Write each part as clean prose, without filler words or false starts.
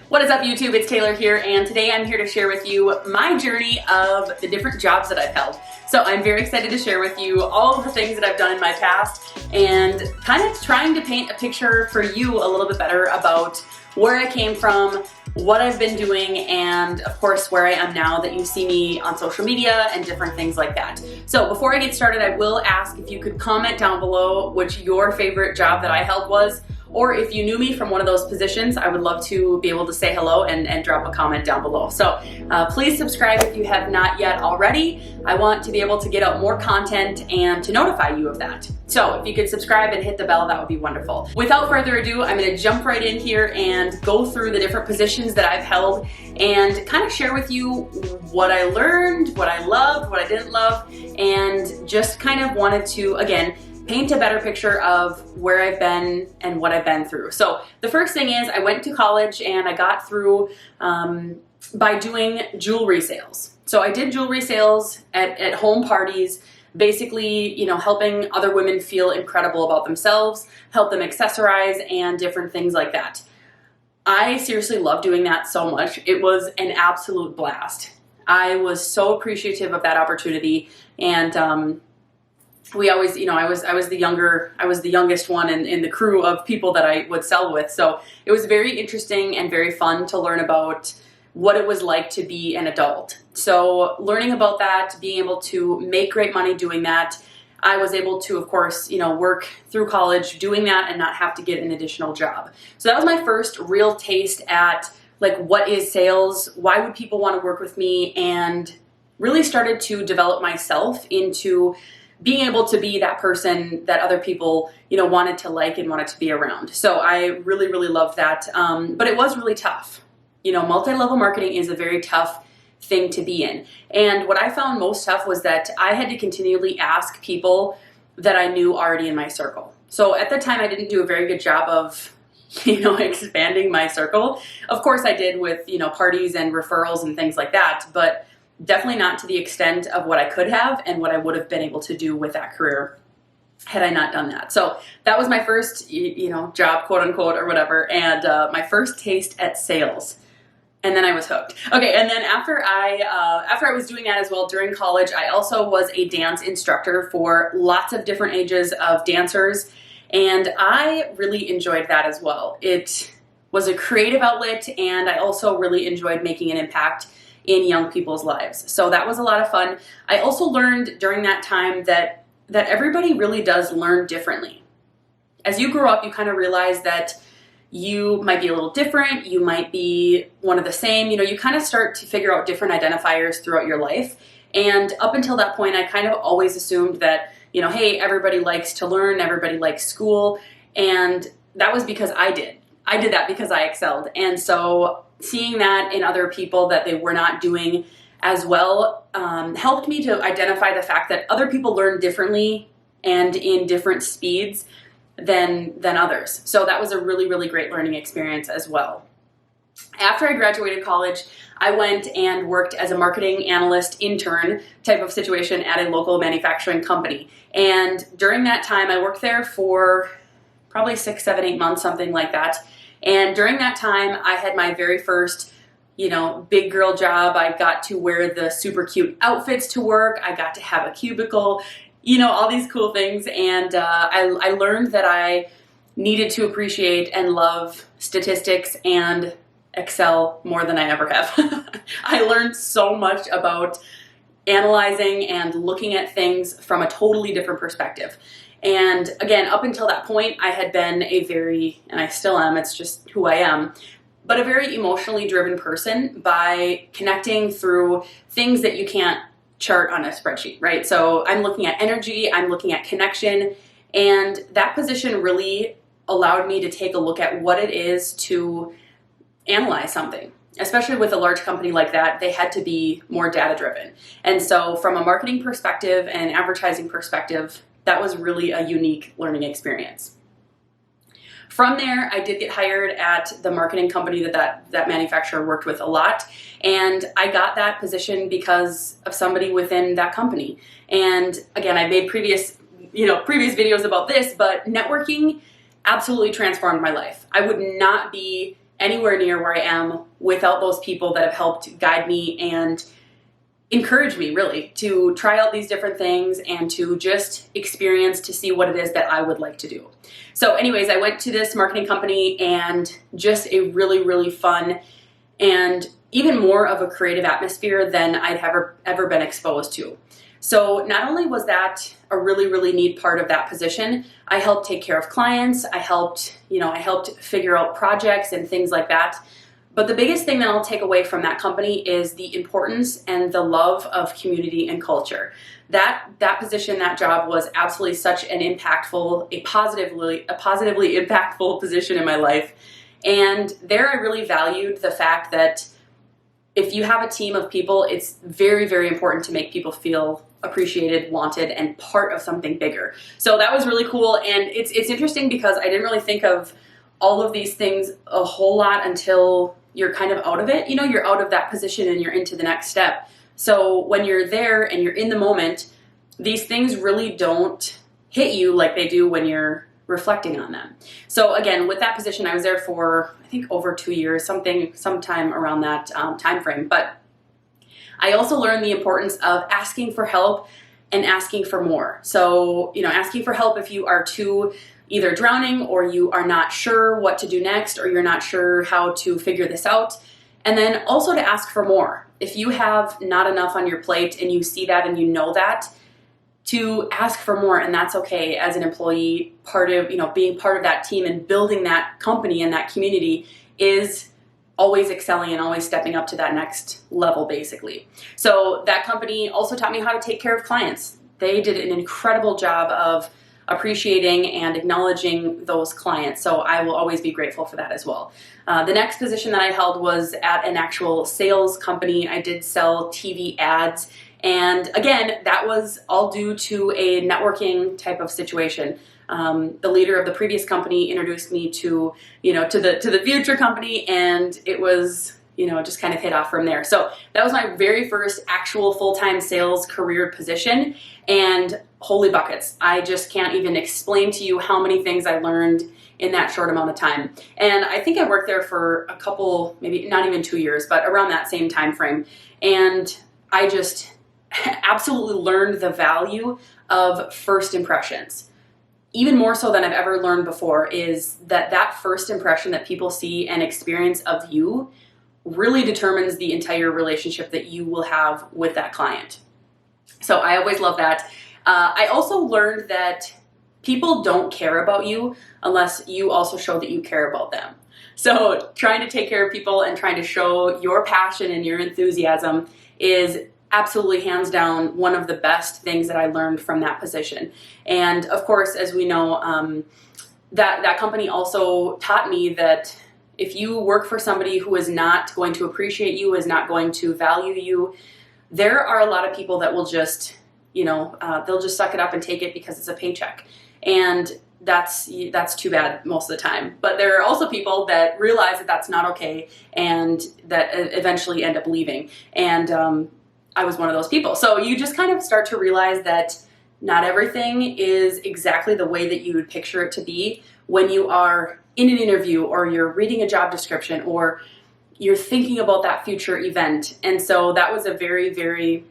What is up, YouTube? It's Taylor here, and today I'm here to share with you my journey of the different jobs that I've held. So I'm very excited to share with you all of the things that I've done in my past and kind of trying to paint a picture for you a little bit better about where I came from, what I've been doing, and of course where I am now that you see me on social media and different things like that. So before I get started, I will ask if you could comment down below which your favorite job that I held was, or if you knew me from one of those positions, I would love to be able to say hello and drop a comment down below. So please subscribe if you have not yet already. I want to be able to get out more content and to notify you of that. So if you could subscribe and hit the bell, that would be wonderful. Without further ado, I'm gonna jump right in here and go through the different positions that I've held and kind of share with you what I learned, what I loved, what I didn't love, and just kind of wanted to, again, paint a better picture of where I've been and what I've been through. So the first thing is I went to college and I got through by doing jewelry sales. So I did jewelry sales at home parties, basically, helping other women feel incredible about themselves, help them accessorize and different things like that. I seriously love doing that so much. It was an absolute blast. I was so appreciative of that opportunity, and we always, I was the youngest one in the crew of people that I would sell with. So it was very interesting and very fun to learn about what it was like to be an adult. So learning about that, being able to make great money doing that, I was able to, of course, work through college doing that and not have to get an additional job. So that was my first real taste at what is sales, why would people want to work with me, and really started to develop myself into being able to be that person that other people, wanted to like and wanted to be around. So I really, really loved that. But it was really tough. Multi-level marketing is a very tough thing to be in. And what I found most tough was that I had to continually ask people that I knew already in my circle. So at the time, I didn't do a very good job of, expanding my circle. Of course I did with, parties and referrals and things like that, but definitely not to the extent of what I could have and what I would have been able to do with that career had I not done that. So that was my first, job, quote unquote, or whatever, and my first taste at sales. And then I was hooked. Okay, and then after I was doing that as well during college, I also was a dance instructor for lots of different ages of dancers, and I really enjoyed that as well. It was a creative outlet, and I also really enjoyed making an impact in young people's lives. So that was a lot of fun. I also learned during that time that everybody really does learn differently. As you grow up, you kind of realize that you might be a little different, you might be one of the same, you kind of start to figure out different identifiers throughout your life. And up until that point, I kind of always assumed that, hey, everybody likes to learn, everybody likes school. And that was because I did. I did that because I excelled. And so seeing that in other people that they were not doing as well helped me to identify the fact that other people learn differently and in different speeds than others. So that was a really, really great learning experience as well. After I graduated college, I went and worked as a marketing analyst intern type of situation at a local manufacturing company. And during that time, I worked there for probably 6, 7, 8 months, something like that. And during that time, I had my very first, big girl job. I got to wear the super cute outfits to work. I got to have a cubicle, all these cool things. And I learned that I needed to appreciate and love statistics and Excel more than I ever have. I learned so much about analyzing and looking at things from a totally different perspective. And again, up until that point, I had been and I still am, it's just who I am, but a very emotionally driven person by connecting through things that you can't chart on a spreadsheet, right? So I'm looking at energy, I'm looking at connection, and that position really allowed me to take a look at what it is to analyze something. Especially with a large company like that, they had to be more data driven. And so from a marketing perspective and advertising perspective, that was really a unique learning experience. From there, I did get hired at the marketing company that manufacturer worked with a lot. And I got that position because of somebody within that company. And again, I made previous videos about this, but networking absolutely transformed my life. I would not be anywhere near where I am without those people that have helped guide me and encourage me really to try out these different things and to just experience to see what it is that I would like to do. So anyways, I went to this marketing company, and just a really, really fun and even more of a creative atmosphere than I'd ever been exposed to. So not only was that a really, really neat part of that position, I helped take care of clients, I helped figure out projects and things like that. But the biggest thing that I'll take away from that company is the importance and the love of community and culture. That position, that job was absolutely such an impactful, a positively impactful position in my life. And there I really valued the fact that if you have a team of people, it's very, very important to make people feel appreciated, wanted, and part of something bigger. So that was really cool. And it's interesting because I didn't really think of all of these things a whole lot until you're kind of out of it. You're out of that position and you're into the next step. So when you're there and you're in the moment, these things really don't hit you like they do when you're reflecting on them. So again, with that position, I was there for, I think, over 2 years, sometime around that time frame. But I also learned the importance of asking for help and asking for more. So, asking for help if you are either drowning or you are not sure what to do next, or you're not sure how to figure this out. And then also to ask for more. If you have not enough on your plate and you see that and you know that, to ask for more, and that's okay as an employee. Being part of that team and building that company and that community is always excelling and always stepping up to that next level, basically. So that company also taught me how to take care of clients. They did an incredible job of appreciating and acknowledging those clients. So I will always be grateful for that as well. The next position that I held was at an actual sales company. I did sell TV ads. And again, that was all due to a networking type of situation. The leader of the previous company introduced me to the future company, and it was, just kind of hit off from there. So that was my very first actual full-time sales career position, and holy buckets. I just can't even explain to you how many things I learned in that short amount of time. And I think I worked there for a couple, maybe not even 2 years, but around that same time frame. And I just absolutely learned the value of first impressions. Even more so than I've ever learned before is that first impression that people see and experience of you really determines the entire relationship that you will have with that client. So I always love that. I also learned that people don't care about you unless you also show that you care about them. So trying to take care of people and trying to show your passion and your enthusiasm is absolutely hands down one of the best things that I learned from that position. And of course, as we know, that company also taught me that if you work for somebody who is not going to appreciate you, is not going to value you, there are a lot of people that will just, they'll just suck it up and take it because it's a paycheck. And that's too bad most of the time. But there are also people that realize that that's not okay and that eventually end up leaving. And I was one of those people. So you just kind of start to realize that not everything is exactly the way that you would picture it to be when you are in an interview or you're reading a job description or you're thinking about that future event. And so that was a very, very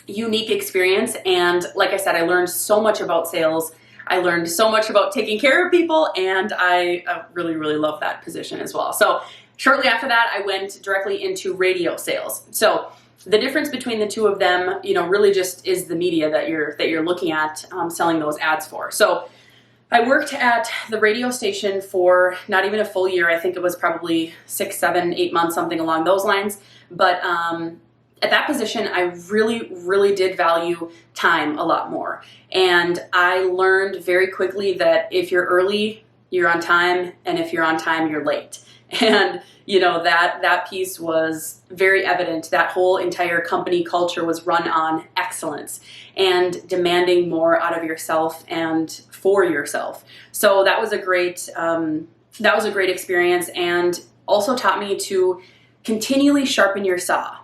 unique experience. And like I said, I learned so much about sales. I learned so much about taking care of people, and I really, really love that position as well. So shortly after that, I went directly into radio sales. So the difference between the two of them, really just is the media that you're looking at selling those ads for. So I worked at the radio station for not even a full year. I think it was probably 6, 7, 8 months, something along those lines. But at that position, I really, really did value time a lot more. And I learned very quickly that if you're early, you're on time, and if you're on time, you're late. And that piece was very evident. That whole entire company culture was run on excellence and demanding more out of yourself and for yourself. So that was a great experience, and also taught me to continually sharpen your saw.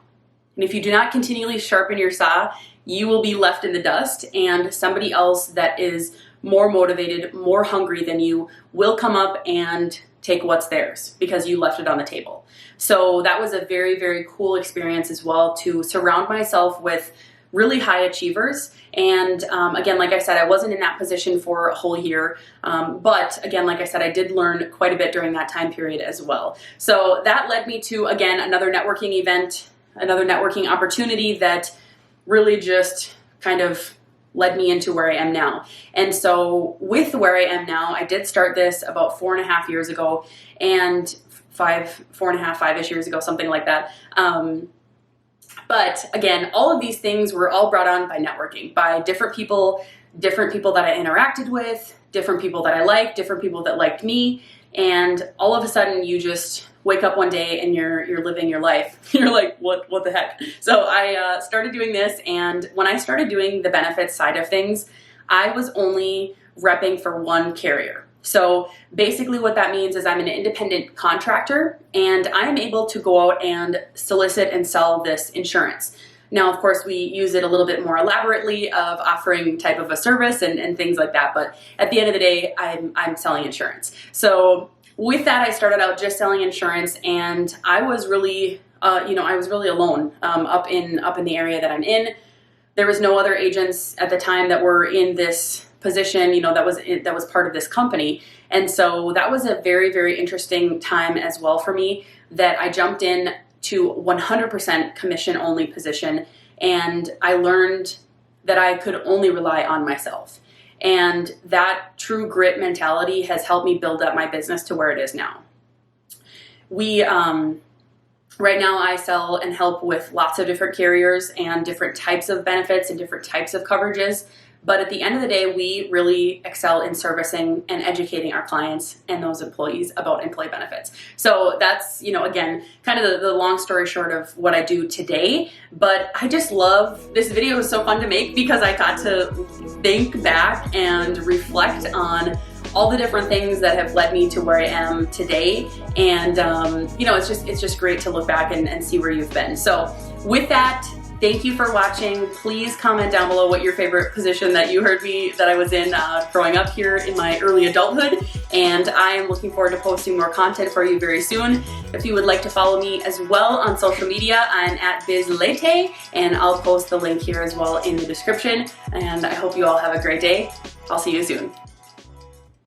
And if you do not continually sharpen your saw, you will be left in the dust, and somebody else that is more motivated, more hungry than you will come up and take what's theirs because you left it on the table. So that was a very, very cool experience as well, to surround myself with really high achievers. And again, like I said, I wasn't in that position for a whole year. But again, like I said, I did learn quite a bit during that time period as well. So that led me to, again, another networking event, another networking opportunity that really just kind of led me into where I am now. And so with where I am now, I did start this about 4.5 years ago, and 5-ish years ago, something like that. But again, all of these things were all brought on by networking, by different people that I interacted with, different people that I liked, different people that liked me. And all of a sudden you just wake up one day and you're living your life. You're like, what the heck? So I started doing this, and when I started doing the benefits side of things, I was only repping for one carrier. So basically what that means is I'm an independent contractor, and I am able to go out and solicit and sell this insurance. Now, of course, we use it a little bit more elaborately of offering type of a service and things like that. But at the end of the day, I'm selling insurance. So with that, I started out just selling insurance, and I was really, I was really alone up in the area that I'm in. There was no other agents at the time that were in this position, that was part of this company. And so that was a very, very interesting time as well for me, that I jumped in to 100% commission only position. And I learned that I could only rely on myself. And that true grit mentality has helped me build up my business to where it is now. Right now I sell and help with lots of different carriers and different types of benefits and different types of coverages. But at the end of the day, we really excel in servicing and educating our clients and those employees about employee benefits. So that's, again, kind of the long story short of what I do today. But I just love, this video is so fun to make because I got to think back and reflect on all the different things that have led me to where I am today. And, it's just great to look back and see where you've been. So with that, thank you for watching. Please comment down below what your favorite position that you heard me that I was in growing up here in my early adulthood. And I am looking forward to posting more content for you very soon. If you would like to follow me as well on social media, I'm at BizLete, and I'll post the link here as well in the description. And I hope you all have a great day. I'll see you soon.